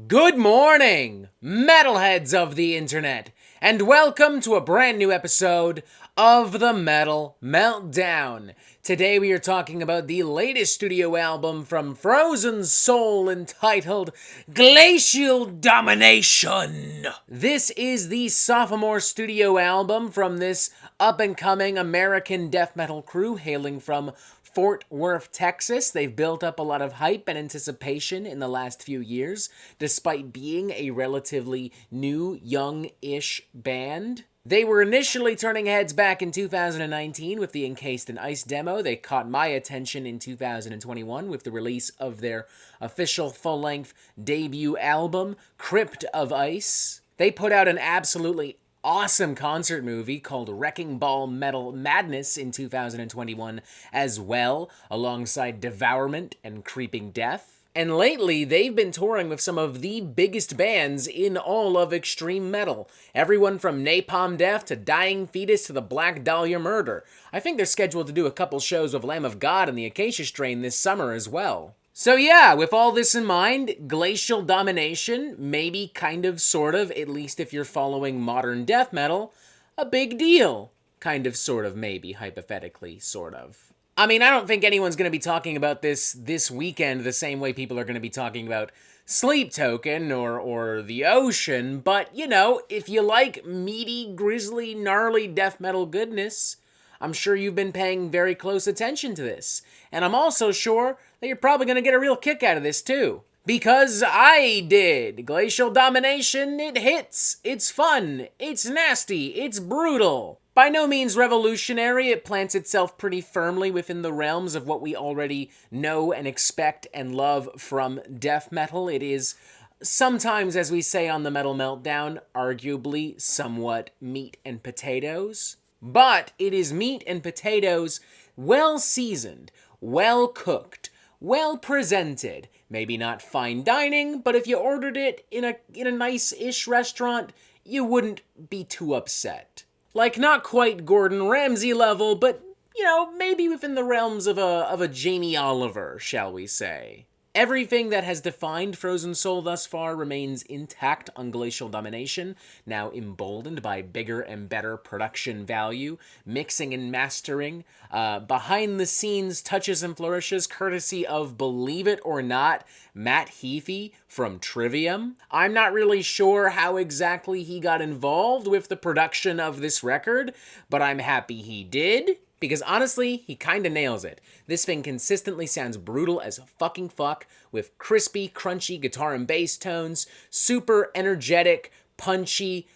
Good morning, metalheads of the internet, and welcome to a brand new episode of the Metal Meltdown. Today we are talking about the latest studio album from Frozen Soul entitled Glacial Domination. This is the sophomore studio album from this up-and-coming American death metal crew hailing from Fort Worth, Texas. They've built up a lot of hype and anticipation in the last few years, despite being a relatively new, young-ish band. They were initially turning heads back in 2019 with the Encased in Ice demo. They caught my attention in 2021 with the release of their official full-length debut album, Crypt of Ice. They put out an absolutely awesome concert movie called Wrecking Ball Metal Madness in 2021 as well, alongside Devourment and Creeping Death. And lately, they've been touring with some of the biggest bands in all of extreme metal. Everyone from Napalm Death to Dying Fetus to the Black Dahlia Murder. I think they're scheduled to do a couple shows with Lamb of God and the Acacia Strain this summer as well. So yeah, with all this in mind, Glacial Domination, maybe kind of, sort of, at least if you're following modern death metal, a big deal. Kind of, sort of, maybe, hypothetically, sort of. I mean, I don't think anyone's going to be talking about this weekend the same way people are going to be talking about Sleep Token or The Ocean, but, you know, if you like meaty, grisly, gnarly death metal goodness, I'm sure you've been paying very close attention to this. And I'm also sure that you're probably going to get a real kick out of this too. Because I did. Glacial Domination, it hits. It's fun. It's nasty. It's brutal. By no means revolutionary, it plants itself pretty firmly within the realms of what we already know and expect and love from death metal. It is sometimes, as we say on the Metal Meltdown, arguably somewhat meat and potatoes. But it is meat and potatoes well seasoned, well cooked, well presented. Maybe not fine dining, but if you ordered it in a nice-ish restaurant, you wouldn't be too upset. Like, not quite Gordon Ramsay level, but, you know, maybe within the realms of a Jamie Oliver, shall we say. Everything that has defined Frozen Soul thus far remains intact on Glacial Domination, now emboldened by bigger and better production value, mixing and mastering, behind-the-scenes touches and flourishes courtesy of, believe it or not, Matt Heafy from Trivium. I'm not really sure how exactly he got involved with the production of this record, but I'm happy he did. Because honestly, he kinda nails it. This thing consistently sounds brutal as fucking fuck, with crispy, crunchy guitar and bass tones, super energetic, punchy,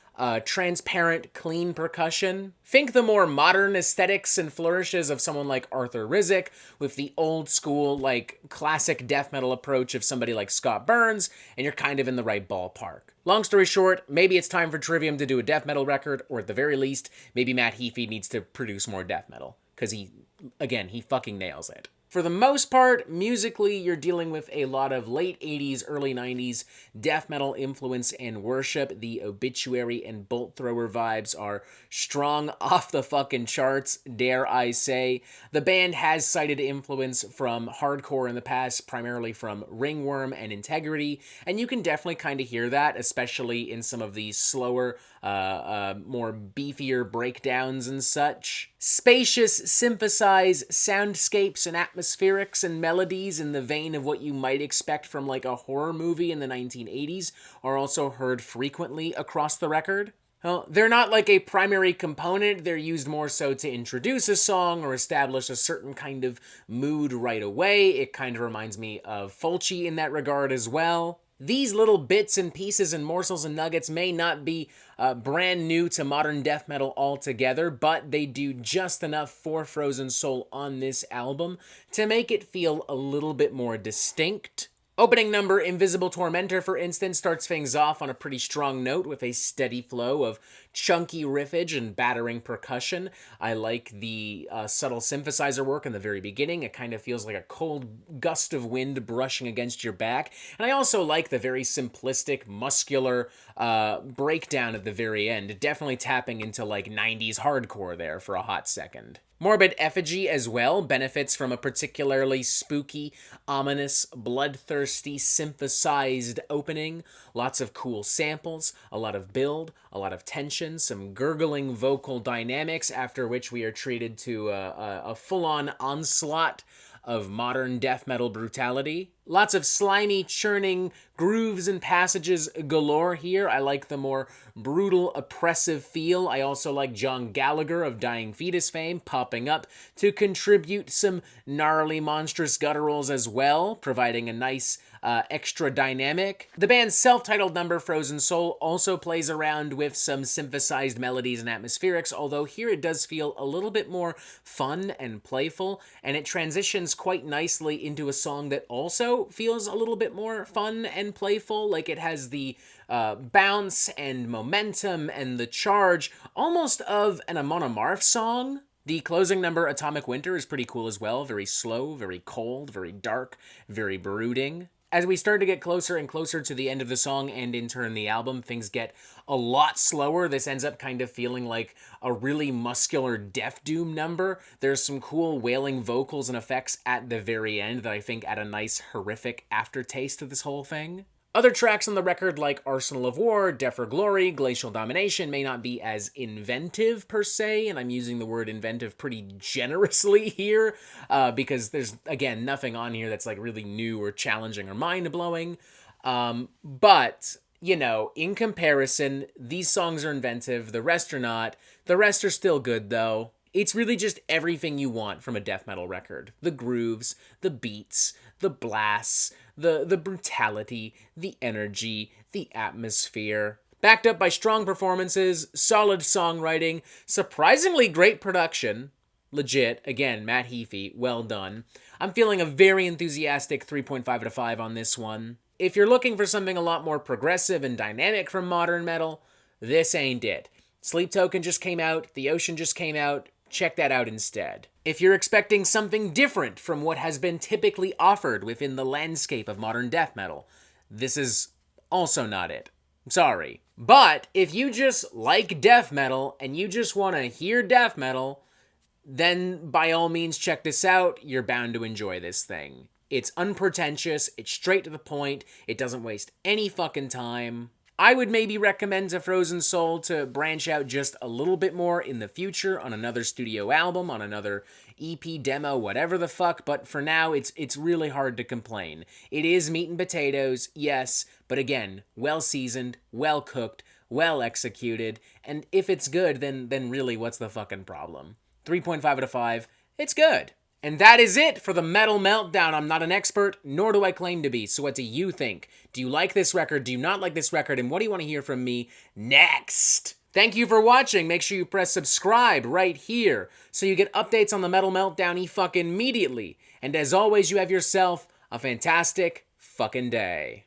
transparent, clean percussion. Think the more modern aesthetics and flourishes of someone like Arthur Rizek, with the old school, like, classic death metal approach of somebody like Scott Burns, and you're kind of in the right ballpark. Long story short, maybe it's time for Trivium to do a death metal record, or at the very least, maybe Matt Heafy needs to produce more death metal. Because he fucking nails it. For the most part, musically, you're dealing with a lot of late 80s, early 90s death metal influence and worship. The Obituary and Bolt Thrower vibes are strong off the fucking charts, dare I say. The band has cited influence from hardcore in the past, primarily from Ringworm and Integrity, and you can definitely kind of hear that, especially in some of the slower, more beefier breakdowns and such. Spacious, synthesized soundscapes and atmospherics and melodies in the vein of what you might expect from like a horror movie in the 1980s are also heard frequently across the record. Well, they're not like a primary component, they're used more so to introduce a song or establish a certain kind of mood right away. It kind of reminds me of Fulci in that regard as well. These little bits and pieces and morsels and nuggets may not be brand new to modern death metal altogether, but they do just enough for Frozen Soul on this album to make it feel a little bit more distinct. Opening number Invisible Tormentor, for instance, starts things off on a pretty strong note with a steady flow of chunky riffage and battering percussion. I like the subtle synthesizer work in the very beginning. It kind of feels like a cold gust of wind brushing against your back. And I also like the very simplistic, muscular breakdown at the very end, definitely tapping into like 90s hardcore there for a hot second. Morbid Effigy as well benefits from a particularly spooky, ominous, bloodthirsty, synthesized opening. Lots of cool samples, a lot of build, a lot of tension, some gurgling vocal dynamics, after which we are treated to a full-on onslaught of modern death metal brutality. Lots of slimy, churning grooves and passages galore here. I like the more brutal, oppressive feel. I also like John Gallagher of Dying Fetus fame popping up to contribute some gnarly, monstrous gutturals as well, providing a nice extra dynamic. The band's self-titled number, Frozen Soul, also plays around with some synthesized melodies and atmospherics, although here it does feel a little bit more fun and playful, and it transitions quite nicely into a song that also feels a little bit more fun and playful. Like, it has the bounce and momentum and the charge almost of an Amon Amarth song. The closing number, Atomic Winter, is pretty cool as well. Very slow, very cold, very dark, very brooding. As we start to get closer and closer to the end of the song and in turn the album, things get a lot slower. This ends up kind of feeling like a really muscular Death Doom number. There's some cool wailing vocals and effects at the very end that I think add a nice horrific aftertaste to this whole thing. Other tracks on the record, like Arsenal of War, Death for Glory, Glacial Domination, may not be as inventive per se, and I'm using the word inventive pretty generously here, because there's, again, nothing on here that's like really new or challenging or mind-blowing. But, you know, in comparison, these songs are inventive, the rest are not. The rest are still good, though. It's really just everything you want from a death metal record. The grooves, the beats, the blasts, the brutality, the energy, the atmosphere. Backed up by strong performances, solid songwriting, surprisingly great production. Legit, again, Matt Heafy, well done. I'm feeling a very enthusiastic 3.5 out of 5 on this one. If you're looking for something a lot more progressive and dynamic from modern metal, this ain't it. Sleep Token just came out, The Ocean just came out. Check that out instead. If you're expecting something different from what has been typically offered within the landscape of modern death metal, this is also not it. Sorry. But if you just like death metal and you just want to hear death metal, then by all means check this out. You're bound to enjoy this thing. It's unpretentious, it's straight to the point, it doesn't waste any fucking time. I would maybe recommend to Frozen Soul to branch out just a little bit more in the future on another studio album, on another EP, demo, whatever the fuck, but for now, it's really hard to complain. It is meat and potatoes, yes, but again, well-seasoned, well-cooked, well-executed, and if it's good, then really, what's the fucking problem? 3.5 out of 5, it's good. And that is it for the Metal Meltdown. I'm not an expert, nor do I claim to be. So what do you think? Do you like this record? Do you not like this record? And what do you want to hear from me next? Thank you for watching. Make sure you press subscribe right here so you get updates on the Metal Meltdown fucking immediately. And as always, you have yourself a fantastic fucking day.